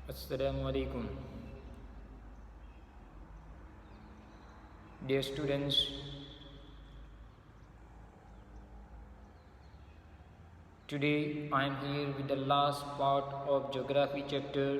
Assalamualaikum. Dear students, today I am here with the last part of geography chapter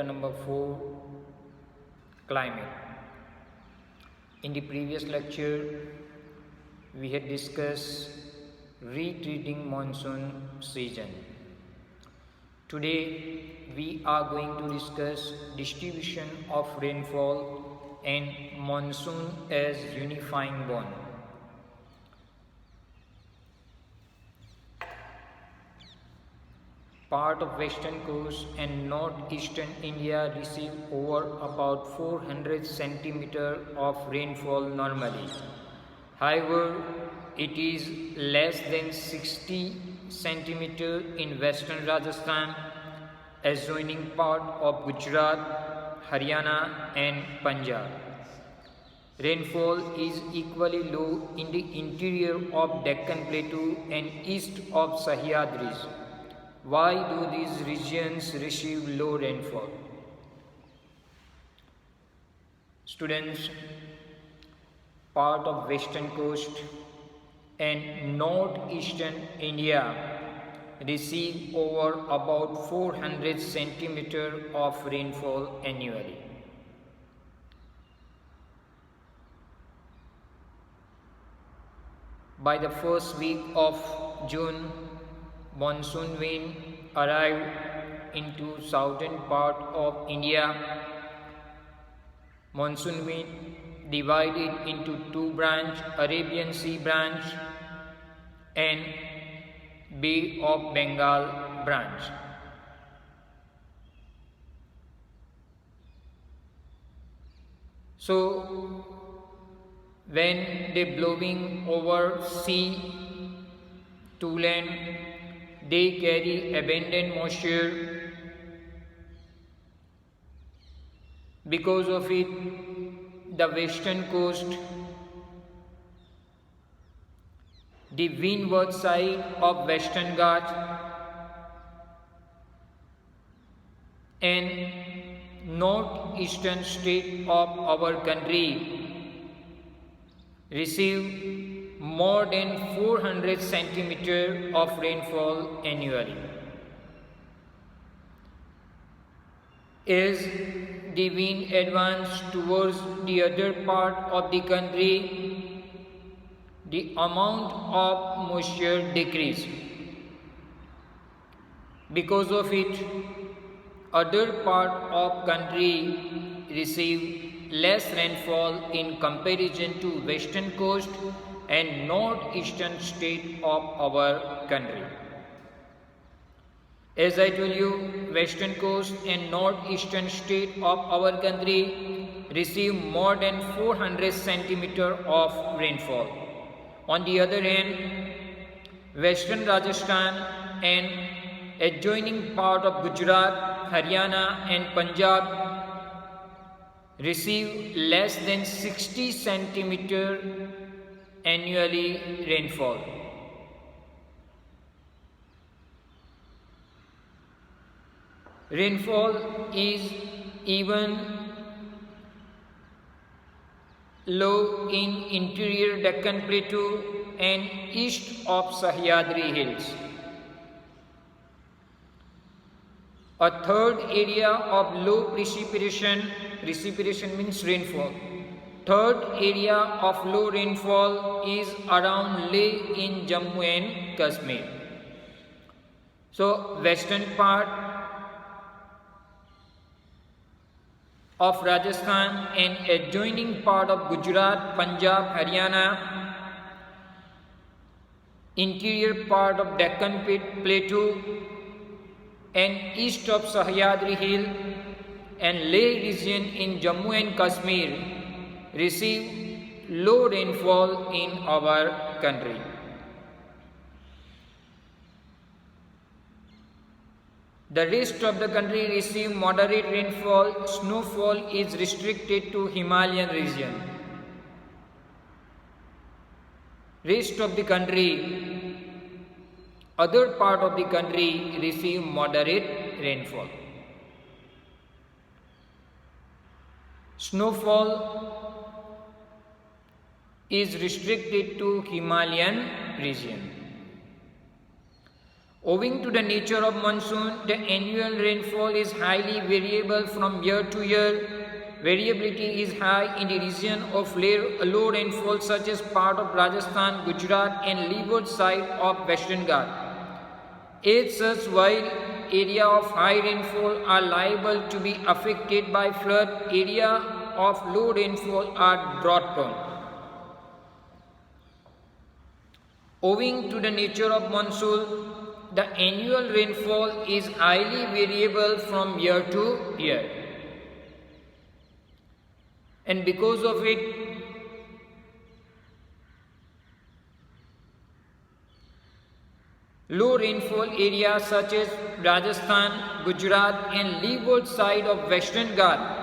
number 4, climate. In the previous lecture, we had discussed retreating monsoon season. Today we are going to discuss distribution of rainfall and monsoon as unifying bond. Part of western coast and northeastern India receive over about 400 centimeter of rainfall normally. However, it is less than 60 centimeter in western Rajasthan, adjoining part of Gujarat, Haryana and Punjab. Rainfall is equally low in the interior of Deccan Plateau and east of Sahyadris. Why do these regions receive low rainfall? Students, part of western coast and northeastern India receive over about 400 centimeter of rainfall annually. By the first week of June, monsoon wind arrived into southern part of India. Monsoon wind divided into two branches, Arabian Sea branch and Bay of Bengal branch. So when they blowing over sea to land, they carry abundant moisture. Because of it, the western coast, the windward side of Western Ghats and northeastern state of our country receive more than 400 centimeter of rainfall annually. As the wind advances towards the other part of the country, the amount of moisture decreases. Because of it, other part of country receive less rainfall in comparison to western coast and northeastern state of our country. As I told you, western coast and northeastern state of our country receive more than 400 centimeter of rainfall. On the other hand, western Rajasthan and adjoining part of Gujarat, Haryana and Punjab receive less than 60 centimeter annually rainfall. Rainfall is even low in interior Deccan Plateau and east of Sahyadri Hills. A third area of low precipitation means rainfall. Third area of low rainfall is around Leh in Jammu and Kashmir. So, western part of Rajasthan and adjoining part of Gujarat, Punjab, Haryana, interior part of Deccan Plateau and east of Sahyadri Hill and Leh region in Jammu and Kashmir receive low rainfall in our country. The rest of the country receive moderate rainfall. Snowfall is restricted to Himalayan region. Rest of the country, other part of the country receive moderate rainfall. Snowfall is restricted to Himalayan region. Owing to the nature of monsoon, the annual rainfall is highly variable from year to year. Variability is high in the region of low rainfall such as part of Rajasthan, Gujarat and leeward side of Western Ghats. As such, while area of high rainfall are liable to be affected by flood, area of low rainfall are drought prone. Owing to the nature of monsoon, the annual rainfall is highly variable from year to year. And because of it, low rainfall areas such as Rajasthan, Gujarat and leeward side of Western Ghats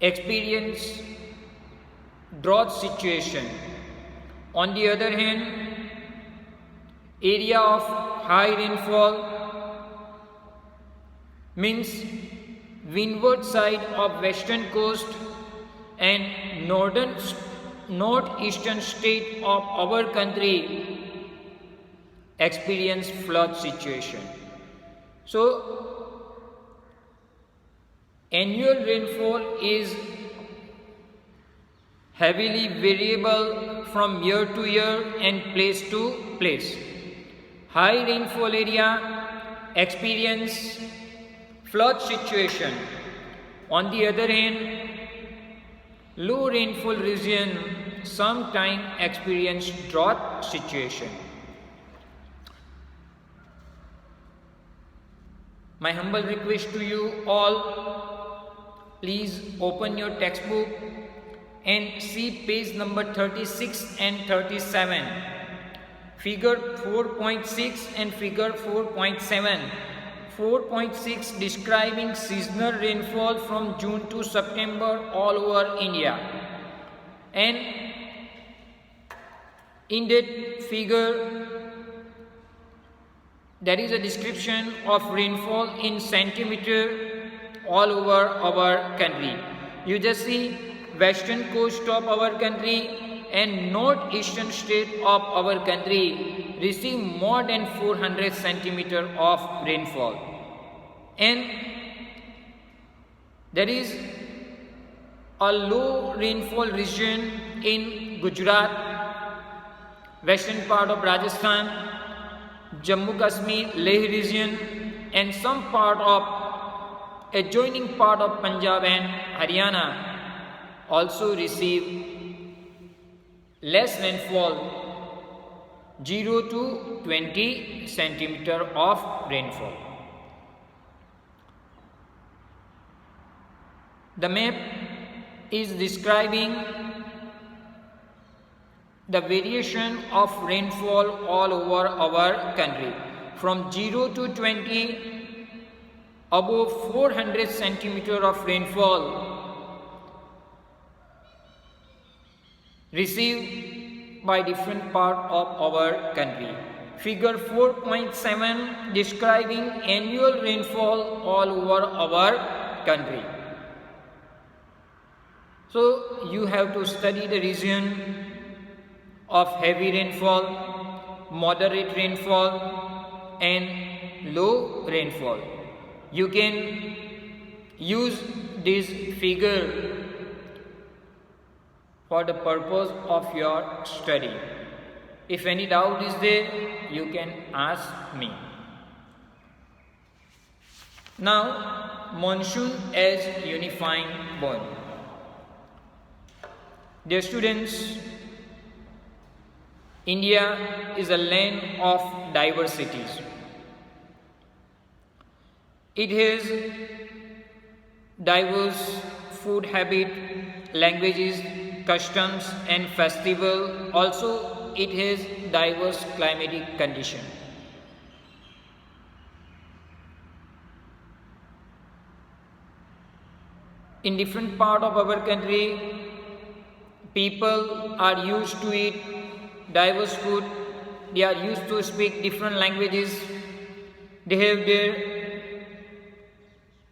experience drought situation. On the other hand, area of high rainfall means windward side of western coast and northeastern state of our country experience flood situation. So annual rainfall is heavily variable from year to year and place to place. High rainfall area experience flood situation. On the other hand, low rainfall region sometimes experience drought situation. My humble request to you all, please open your textbook and see page number 36 and 37. Figure 4.6 and figure 4.7. 4.6 describing seasonal rainfall from June to September all over India. And in that figure, there is a description of rainfall in centimeter all over our country. You just see western coast of our country and northeastern state of our country receive more than 400 centimeter of rainfall. And there is a low rainfall region in Gujarat, western part of Rajasthan, Jammu Kashmir, Leh region and some part of adjoining part of Punjab and Haryana also receive less rainfall, 0 to 20 centimeter of rainfall. The map is describing the variation of rainfall all over our country from 0 to 20. Above 400 centimeter of rainfall received by different part of our country. Figure 4.7 describing annual rainfall all over our country. So you have to study the region of heavy rainfall, moderate rainfall and low rainfall. You can use this figure for the purpose of your study. If any doubt is there, you can ask me. Now, monsoon as unifying bond. Dear students, India is a land of diversities. It has diverse food habit, languages, customs and festival. Also, it has diverse climatic condition. In different part of our country, people are used to eat diverse food. They are used to speak different languages. They have their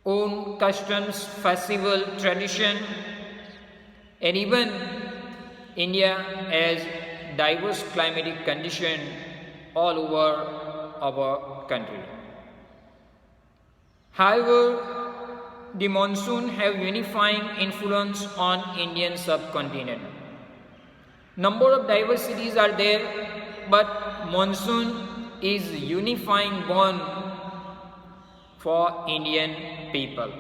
own customs, festival, tradition, and even India has diverse climatic condition all over our country. However, the monsoon have unifying influence on Indian subcontinent. Number of diversities are there, but monsoon is unifying bond for Indian people.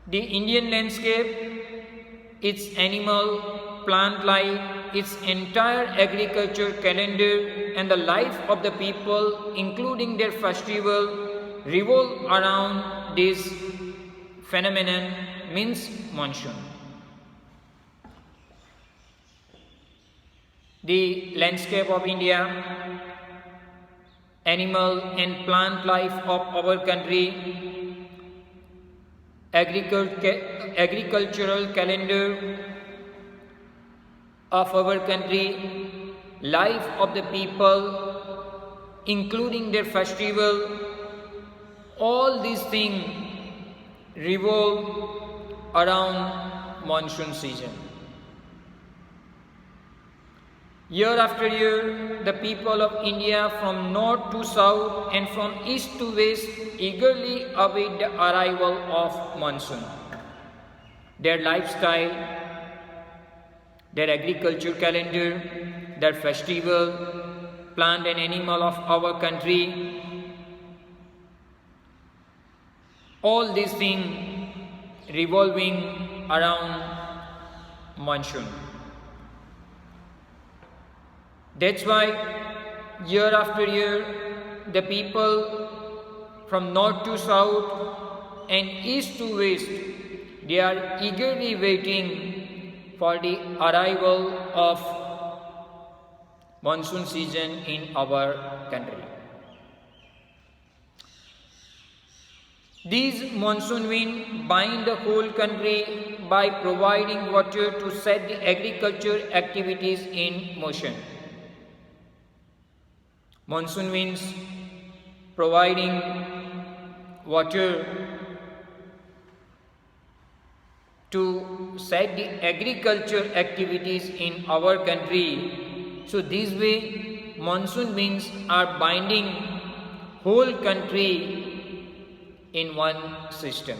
The Indian landscape, its animal, plant life, its entire agriculture calendar and the life of the people, including their festival, revolve around this phenomenon, means monsoon. The landscape of India, animal and plant life of our country, agricultural calendar of our country, life of the people, including their festival, all these things revolve around monsoon season. Year after year, the people of India from north to south and from east to west eagerly await the arrival of monsoon. Their lifestyle, their agriculture calendar, their festival, plant and animal of our country, all these things revolving around monsoon. That's why year after year the people from north to south and east to west, they are eagerly waiting for the arrival of monsoon season in our country. These monsoon winds bind the whole country by providing water to set the agriculture activities in motion. Monsoon winds providing water to set the agriculture activities in our country. So this way monsoon winds are binding whole country in one system.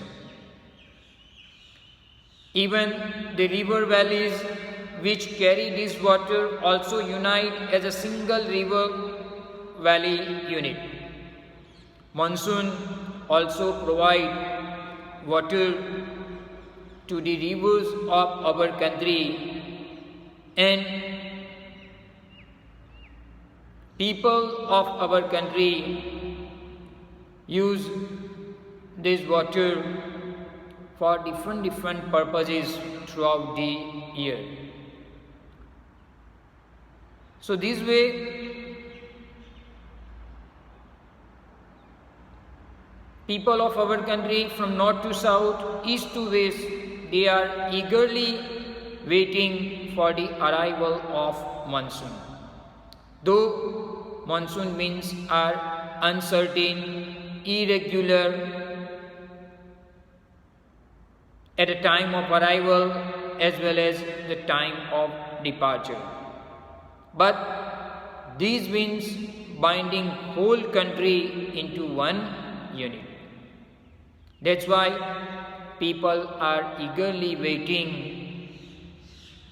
Even the river valleys which carry this water also unite as a single river valley unit. Monsoon also provide water to the rivers of our country, and people of our country use this water for different purposes throughout the year. So this way people of our country from north to south, east to west, they are eagerly waiting for the arrival of monsoon. Though monsoon winds are uncertain, irregular at the time of arrival as well as the time of departure, but these winds binding whole country into one unit. That's why people are eagerly waiting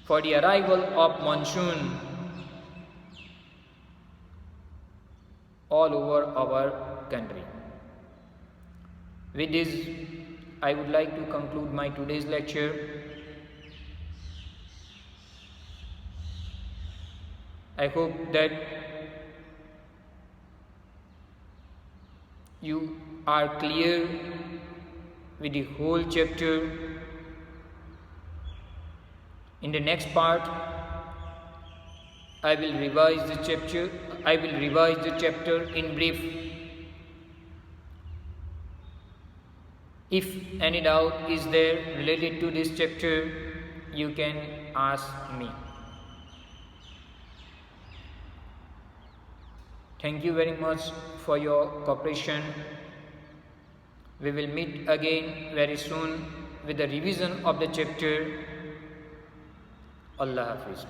for the arrival of monsoon all over our country. With this, I would like to conclude my today's lecture. I hope that you are clear with the whole chapter. In the next part, I will revise the chapter in brief. If any doubt is there related to this chapter, you can ask me. Thank you very much for your cooperation. We will meet again very soon with the revision of the chapter. Allah Hafiz.